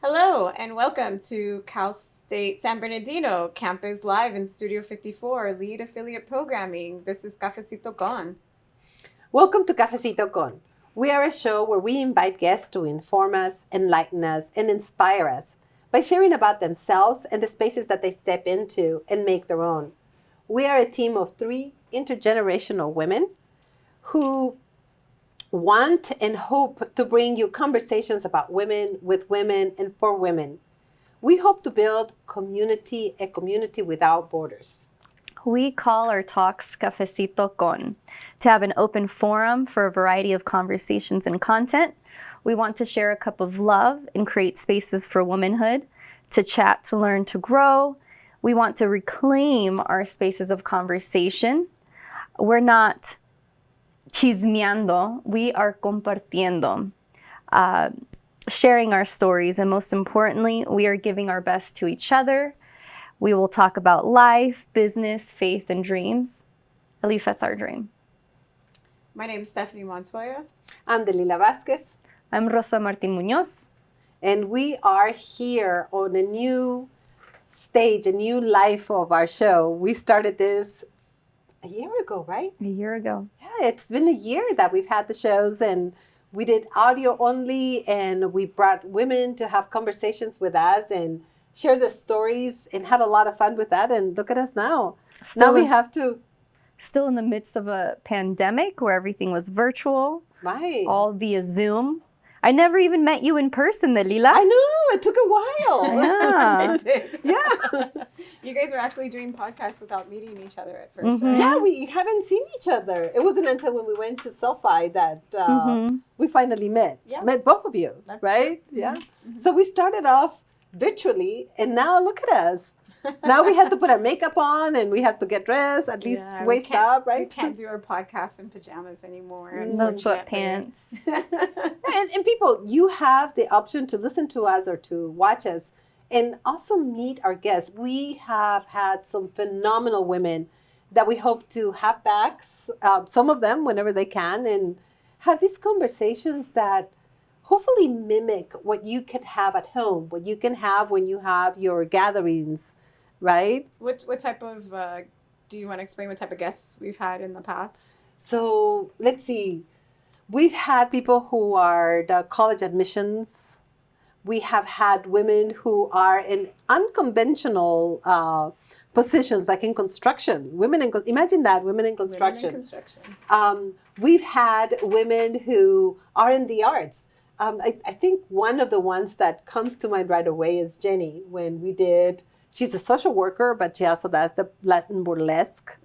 Hello and welcome to Cal State San Bernardino Campus Live in Studio 54, Lead Affiliate Programming. This is Cafecito Con. Welcome to Cafecito Con. We are a show where we invite guests to inform us, enlighten us, and inspire us by sharing about themselves and the spaces that they step into and make their own. We are a team of 3 intergenerational women who want and hope to bring you conversations about women, with women, and for women. We hope to build a community without borders. We call our talks Cafecito Con to have an open forum for a variety of conversations and content. We want to share a cup of love and create spaces for womanhood, to chat, to learn, to grow. We want to reclaim our spaces of conversation. We're not chismeando, we are compartiendo, sharing our stories, and most importantly, we are giving our best to each other. We will talk about life, business, faith, and dreams. At least that's our dream. My name is Stephanie Montoya. I'm Delila Vasquez. I'm Rosa Martin Munoz. And we are here on a new stage, a new life of our show. We started this a year ago, right? A year ago. Yeah, it's been a year that we've had the shows, and we did audio only, and we brought women to have conversations with us and share the stories and had a lot of fun with that. And look at us now. Now we have to. Still in the midst of a pandemic where everything was virtual. Right. All via Zoom. I never even met you in person, Delila. I know. It took a while. Yeah. It did. Yeah. You guys were actually doing podcasts without meeting each other at first, right? Yeah, we haven't seen each other. It wasn't until when we went to SoFi that we finally met. Yeah. Met both of you, That's right? true. Yeah. Mhm. So we started off virtually, and now look at us. Now we have to put our makeup on, and we have to get dressed, at least Yeah, we waist can't- up, right? We can't do our podcast in pajamas anymore. No unfortunately. sweatpants. And people, you have the option to listen to us or to watch us and also meet our guests. We have had some phenomenal women that we hope to have back, some of them whenever they can, and have these conversations that hopefully mimic what you can have at home, what you can have when you have your gatherings, right? What type of, do you want to explain what type of guests we've had in the past? So let's see. We've had people who are the college admissions. We have had women who are in unconventional positions, like in construction. Imagine that, women in construction. Women in construction. We've had women who are in the arts. I think one of the ones that comes to mind right away is Jenny. When we did, she's a social worker, but she also does the Latin burlesque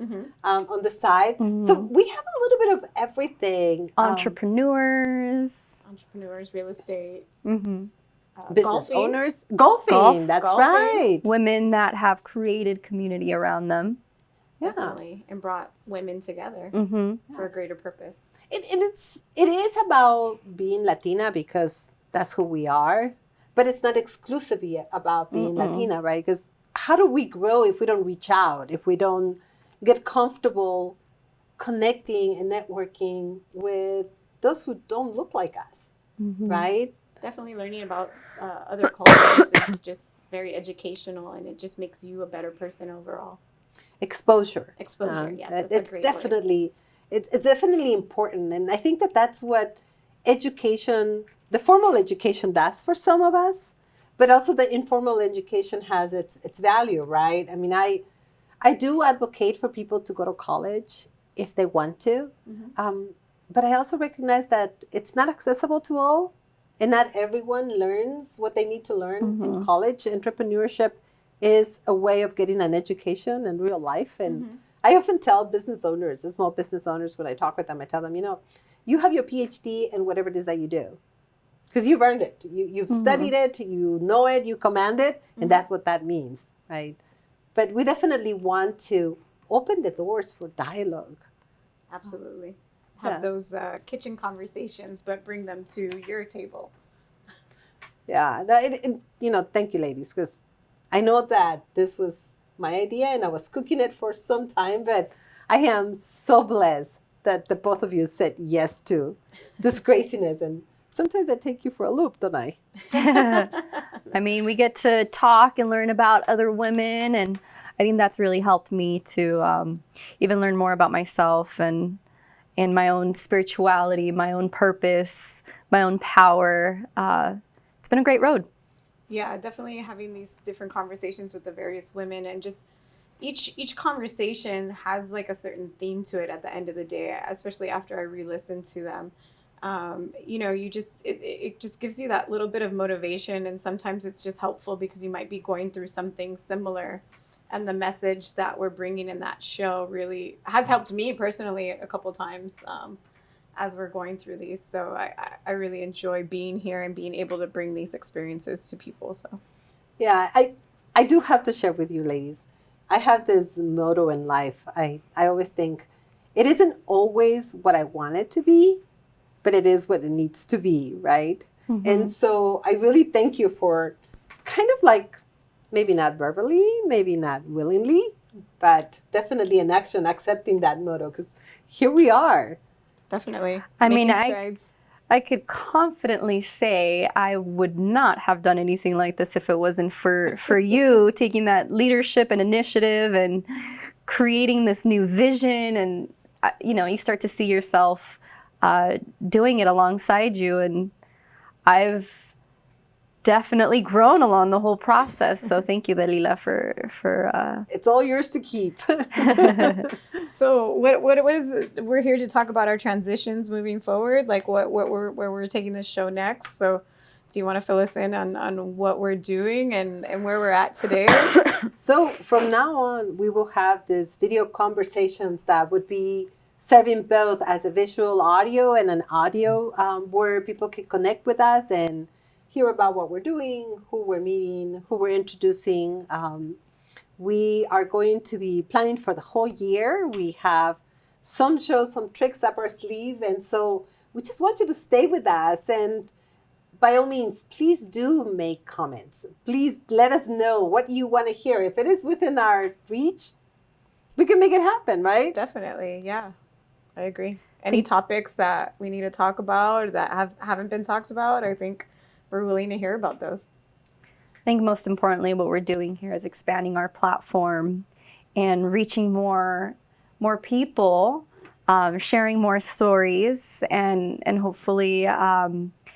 on the side. So we have a little bit of everything. Entrepreneurs. Real estate. Business golfing. owners. Golfing, that's golfing. right. Women that have created community around them. Yeah. Definitely. And brought women together for a greater purpose. It is about being Latina because that's who we are, but it's not exclusively about being Latina, right? Because how do we grow if we don't reach out, if we don't get comfortable connecting and networking with those who don't look like us, right? Definitely learning about other cultures is just very educational, and it just makes you a better person overall. Exposure. Exposure, yes. That's It's a great definitely, it's definitely important. And I think that that's what education, the formal education does for some of us, but also the informal education has its value, right? I mean, I do advocate for people to go to college if they want to, but I also recognize that it's not accessible to all, and not everyone learns what they need to learn in college. Entrepreneurship is a way of getting an education in real life, and I often tell business owners, the small business owners, when I talk with them, I tell them, you have your PhD in whatever it is that you do. Because you've earned it. You've studied it, you know it, you command it, and that's what that means, right? But we definitely want to open the doors for dialogue. Absolutely. Have those kitchen conversations, but bring them to your table. Yeah, thank you, ladies, because I know that this was my idea and I was cooking it for some time, but I am so blessed that the both of you said yes to this craziness. And sometimes I take you for a loop, don't I? I mean, we get to talk and learn about other women, and I think that's really helped me to even learn more about myself and my own spirituality, my own purpose, my own power. It's been a great road. Yeah, definitely having these different conversations with the various women, and just each conversation has like a certain theme to it at the end of the day, especially after I re-listen to them. You just it just gives you that little bit of motivation, and sometimes it's just helpful because you might be going through something similar, and the message that we're bringing in that show really has helped me personally a couple times, as we're going through these. So I really enjoy being here and being able to bring these experiences to people. So Yeah, I do have to share with you, ladies. I have this motto in life. I always think it isn't always what I want it to be, but it is what it needs to be, right? Mm-hmm. And so I really thank you for kind of like, maybe not verbally, maybe not willingly, but definitely in action, accepting that motto, because here we are. definitely. I mean, making strides. I could confidently say I would not have done anything like this if it wasn't for you taking that leadership and initiative and creating this new vision. And, you start to see yourself doing it alongside you. And I've definitely grown along the whole process. So thank you, Delila, for It's all yours to keep. So what is we're here to talk about our transitions moving forward, like where we're taking this show next. So do you want to fill us in on what we're doing and where we're at today? So from now on, we will have these video conversations that would be serving both as a visual audio and an audio, where people can connect with us and hear about what we're doing, who we're meeting, who we're introducing. We are going to be planning for the whole year. We have some shows, some tricks up our sleeve. And so we just want you to stay with us. And by all means, please do make comments. Please let us know what you want to hear. If it is within our reach, we can make it happen, right? Definitely, yeah, I agree. Any topics that we need to talk about that haven't been talked about, I think we're willing to hear about those. I think most importantly, what we're doing here is expanding our platform and reaching more people, sharing more stories, and hopefully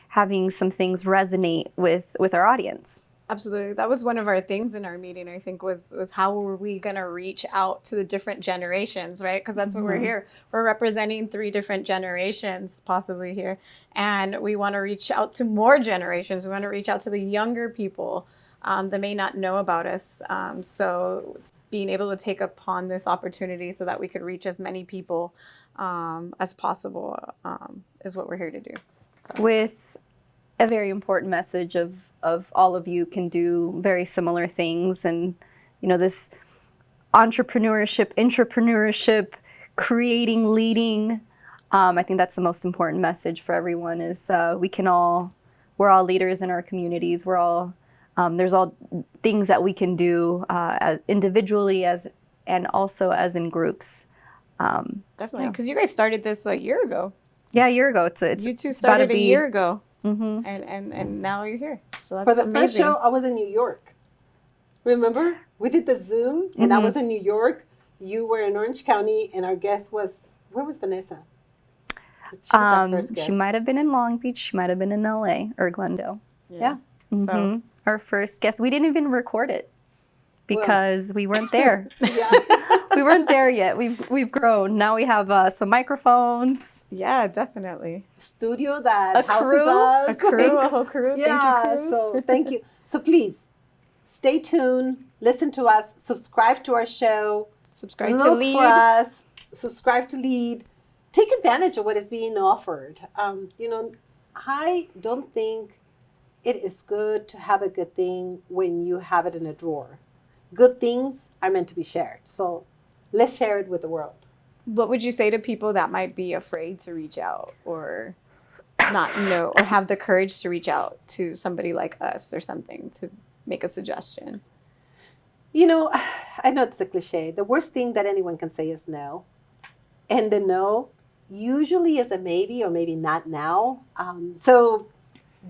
having some things resonate with our audience. Absolutely. That was one of our things in our meeting, I think, was how were we going to reach out to the different generations, right? Because that's what we're here. We're representing 3 different generations possibly here. And we want to reach out to more generations. We want to reach out to the younger people that may not know about us. So being able to take upon this opportunity so that we could reach as many people as possible is what we're here to do. So. With a very important message of all of you can do very similar things, and this entrepreneurship, creating, leading. I think that's the most important message for everyone. Is we're all leaders in our communities. We're all there's all things that we can do individually and also as in groups. Definitely, because you guys started this a year ago. Yeah, a year ago. It's you two started a year ago. Mm-hmm. And now you're here. So that's For the amazing. first show, I was in New York. Remember? We did the Zoom, and I was in New York. You were in Orange County, and our guest was, where was Vanessa? She was our first guest. She might have been in Long Beach. She might have been in LA or Glendale. Yeah. Mm-hmm. So our first guest, we didn't even record it because we weren't there. Yeah. We weren't there yet. We've grown. Now we have some microphones. Yeah, definitely. Studio that houses crew? us. A crew, a whole crew. Yeah, Thank you, crew. so thank you. So please, stay tuned, listen to us, subscribe to our show. Subscribe to Look Lead. for us, subscribe to Lead. Take advantage of what is being offered. I don't think it is good to have a good thing when you have it in a drawer. Good things are meant to be shared. So let's share it with the world. What would you say to people that might be afraid to reach out or not know or have the courage to reach out to somebody like us or something to make a suggestion? I know it's a cliche. The worst thing that anyone can say is no. And the no usually is a maybe or maybe not now. So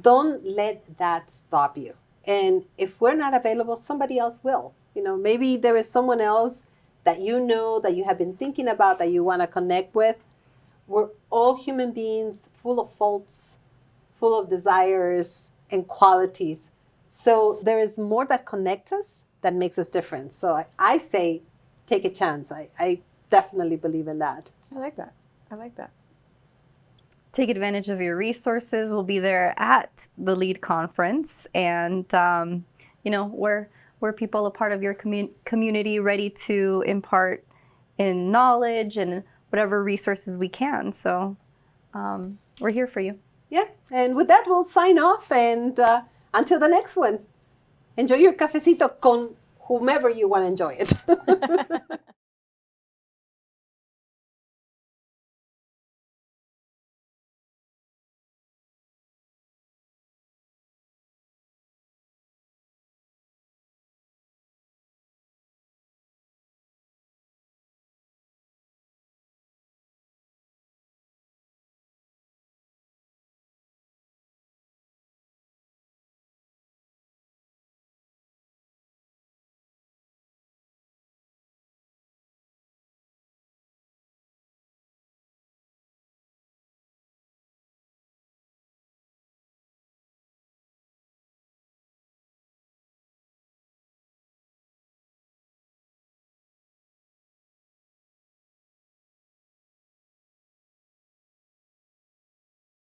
don't let that stop you. And if we're not available, somebody else will. Maybe there is someone else that that you have been thinking about, that you want to connect with. We're all human beings, full of faults, full of desires and qualities. So there is more that connect us that makes us different. So I say, take a chance. I definitely believe in that. I like that. I like that. Take advantage of your resources. We'll be there at the LEAD conference, and we're people a part of your community, ready to impart in knowledge and whatever resources we can. So we're here for you. Yeah, and with that, we'll sign off, and until the next one, enjoy your cafecito con whomever you want to enjoy it.